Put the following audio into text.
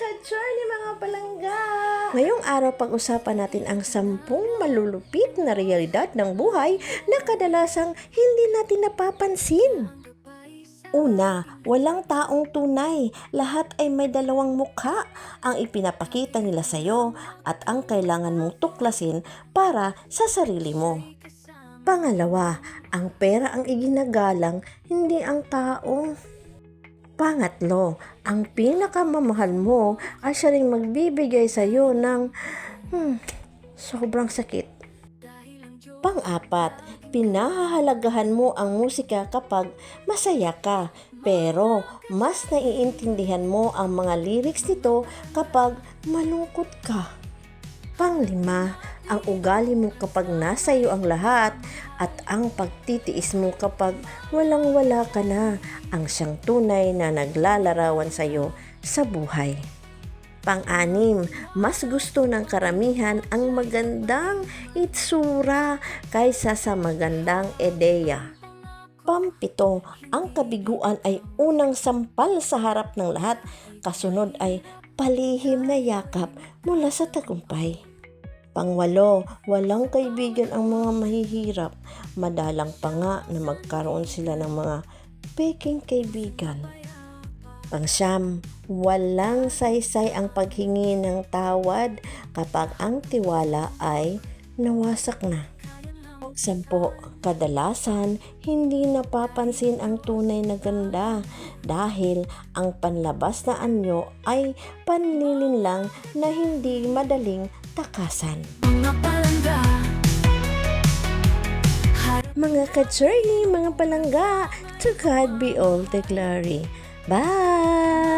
ka-journey mga palangga! Ngayong araw pag-usapan natin ang 10 malulupit na realidad ng buhay na kadalasang hindi natin napapansin. Una, walang taong tunay. Lahat ay may dalawang mukha. Ang ipinapakita nila sa'yo at ang kailangan mong tuklasin para sa sarili mo. Pangalawa, ang pera ang iginagalang, hindi ang tao. Pangatlo, ang pinakamamahal mo ay siya ring magbibigay sa iyo ng sobrang sakit. Pang-apat, pinahahalagahan mo ang musika kapag masaya ka, pero mas naiintindihan mo ang mga lyrics nito kapag malungkot ka. Pang-lima, ang ugali mo kapag nasa iyo ang lahat at ang pagtitiis mo kapag walang-wala ka na ang siyang tunay na naglalarawan sa iyo sa buhay. Pang-anim, mas gusto ng karamihan ang magandang itsura kaysa sa magandang ideya. Pampito, ang kabiguan ay unang sampal sa harap ng lahat, kasunod ay palihim na yakap mula sa tagumpay. Pangwalo, walang kaibigan ang mga mahihirap. Madalang pa nga na magkaroon sila ng mga peking kaibigan. Pangsyam, walang saysay ang paghingi ng tawad kapag ang tiwala ay nawasak na. 10, kadalasan hindi napapansin ang tunay na ganda dahil ang panlabas na anyo ay panlilin lang na hindi madaling takasan. Mga ka-journey, mga palangga, to God be all the glory. Bye!